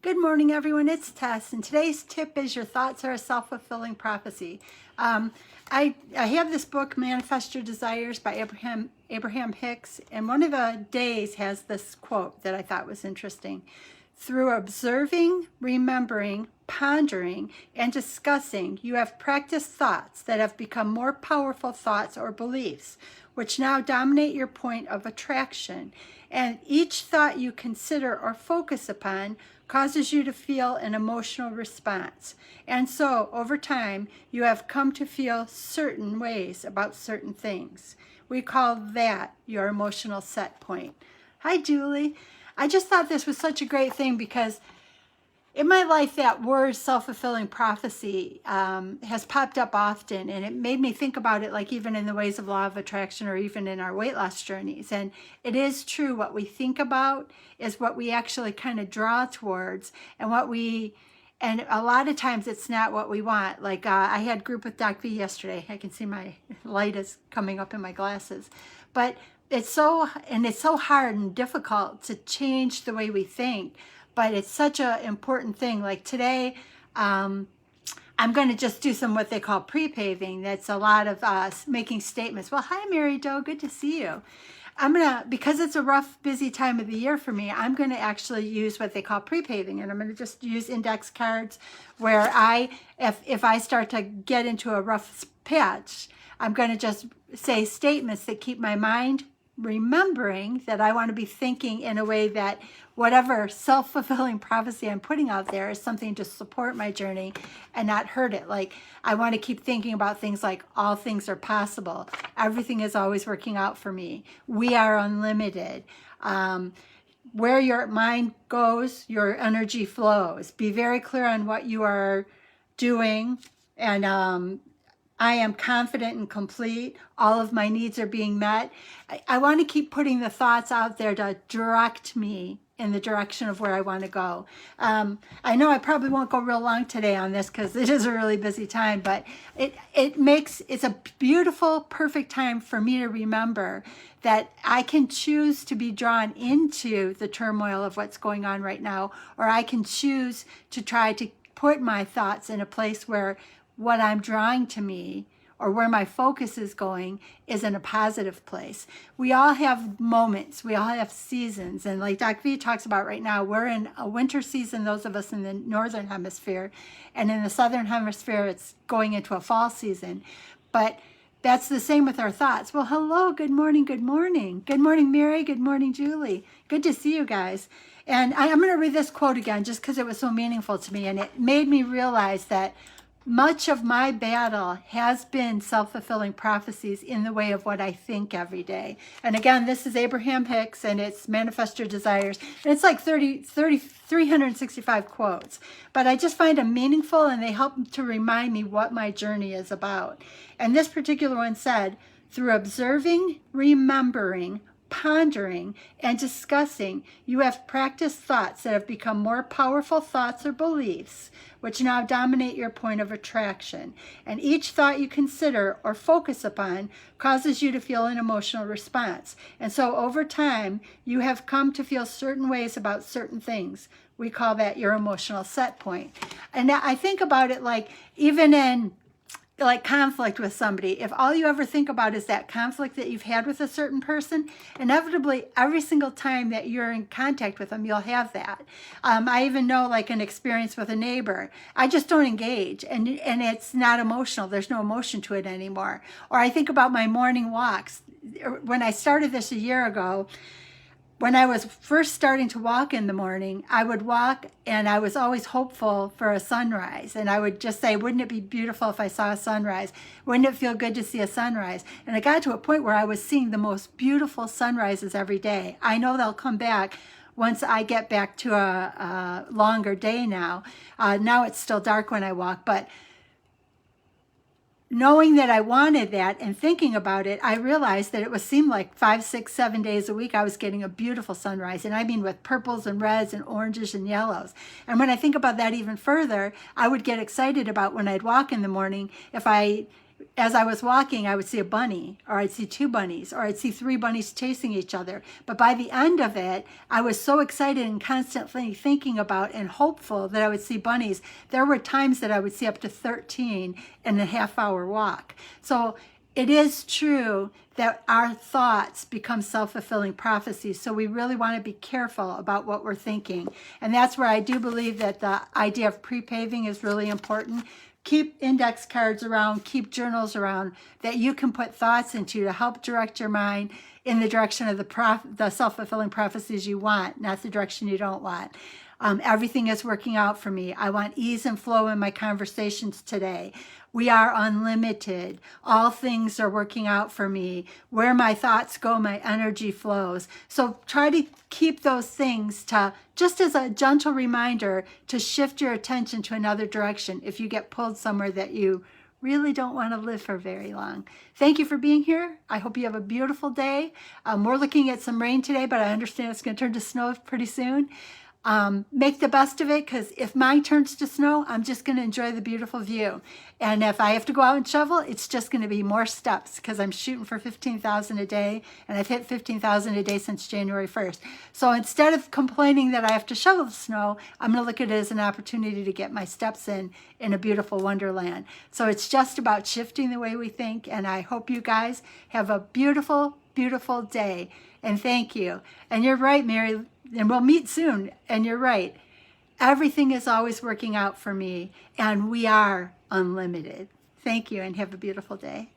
Good morning, everyone. It's Tess, and today's tip is your thoughts are a self-fulfilling prophecy. I have this book, Manifest Your Desires by Abraham Hicks, and one of the days has this quote that I thought was interesting. Through observing, remembering, pondering, and discussing, you have practiced thoughts that have become more powerful thoughts or beliefs, which now dominate your point of attraction. And each thought you consider or focus upon causes you to feel an emotional response. And so, over time, you have come to feel certain ways about certain things. We call that your emotional set point. Hi, Julie. I just thought this was such a great thing because in my life, that word self-fulfilling prophecy has popped up often, and it made me think about it, like even in the ways of law of attraction or even in our weight loss journeys. And it is true, what we think about is what we actually kind of draw towards, and and a lot of times it's not what we want. Like I had group with Doc V yesterday. I can see my light is coming up in my glasses, but it's so hard and difficult to change the way we think. But it's such an important thing. Like today, I'm going to just do some what they call pre-paving. That's a lot of making statements. Well, hi, Mary Doe. Good to see you. Because it's a rough, busy time of the year for me, I'm going to actually use what they call pre-paving. And I'm going to just use index cards where if I start to get into a rough patch, I'm going to just say statements that keep my mind remembering that I want to be thinking in a way that whatever self-fulfilling prophecy I'm putting out there is something to support my journey and not hurt it. Like I want to keep thinking about things like all things are possible. Everything is always working out for me. We are unlimited. Where your mind goes, your energy flows. Be very clear on what you are doing, and I am confident and complete. All of my needs are being met. I want to keep putting the thoughts out there to direct me in the direction of where I want to go. I know I probably won't go real long today on this because it is a really busy time, but it's a beautiful, perfect time for me to remember that I can choose to be drawn into the turmoil of what's going on right now, or I can choose to try to put my thoughts in a place where what I'm drawing to me or where my focus is going is in a positive place. We all have moments, we all have seasons, and like Doc V talks about right now, we're in a winter season, those of us in the northern hemisphere, and in the southern hemisphere it's going into a fall season. But that's the same with our thoughts. Well, hello, good morning, good morning. Good morning, Mary, good morning, Julie. Good to see you guys. And I'm going to read this quote again just because it was so meaningful to me, and it made me realize that much of my battle has been self-fulfilling prophecies in the way of what I think every day. And again, this is Abraham Hicks, and it's Manifest Your Desires. And it's like 365 quotes. But I just find them meaningful, and they help to remind me what my journey is about. And this particular one said, through observing, remembering, pondering, and discussing, you have practiced thoughts that have become more powerful thoughts or beliefs, which now dominate your point of attraction. And each thought you consider or focus upon causes you to feel an emotional response. And so over time, you have come to feel certain ways about certain things. We call that your emotional set point. And I think about it like even in like conflict with somebody, if all you ever think about is that conflict that you've had with a certain person, inevitably every single time that you're in contact with them, you'll have that. I even know like an experience with a neighbor. I just don't engage, and it's not emotional. There's no emotion to it anymore. Or I think about my morning walks. When I started this a year ago, when I was first starting to walk in the morning, I would walk and I was always hopeful for a sunrise. And I would just say, wouldn't it be beautiful if I saw a sunrise? Wouldn't it feel good to see a sunrise? And I got to a point where I was seeing the most beautiful sunrises every day. I know they'll come back once I get back to a longer day now. Now it's still dark when I walk, but knowing that I wanted that and thinking about it, I realized that it seemed like 5, 6, 7 days a week I was getting a beautiful sunrise. And I mean with purples and reds and oranges and yellows. And when I think about that even further, I would get excited about when I'd walk in the morning if I as I was walking, I would see a bunny, or I'd see 2 bunnies, or I'd see 3 bunnies chasing each other. But by the end of it, I was so excited and constantly thinking about and hopeful that I would see bunnies. There were times that I would see up to 13 in a half-hour walk. So it is true that our thoughts become self-fulfilling prophecies. So we really want to be careful about what we're thinking. And that's where I do believe that the idea of pre-paving is really important. Keep index cards around, keep journals around that you can put thoughts into to help direct your mind in the direction of the self-fulfilling prophecies you want, not the direction you don't want. Everything is working out for me. I want ease and flow in my conversations today. We are unlimited. All things are working out for me. Where my thoughts go, my energy flows. So try to keep those things to, just as a gentle reminder, to shift your attention to another direction if you get pulled somewhere that you really don't want to live for very long. Thank you for being here. I hope you have a beautiful day. We're looking at some rain today, but I understand it's going to turn to snow pretty soon. Make the best of it, because if mine turns to snow, I'm just going to enjoy the beautiful view. And if I have to go out and shovel, it's just going to be more steps, because I'm shooting for 15,000 a day, and I've hit 15,000 a day since January 1st. So instead of complaining that I have to shovel the snow, I'm going to look at it as an opportunity to get my steps in a beautiful wonderland. So it's just about shifting the way we think, and I hope you guys have a beautiful, beautiful day. And thank you. And you're right, Mary. And we'll meet soon. And you're right. Everything is always working out for me. And we are unlimited. Thank you and have a beautiful day.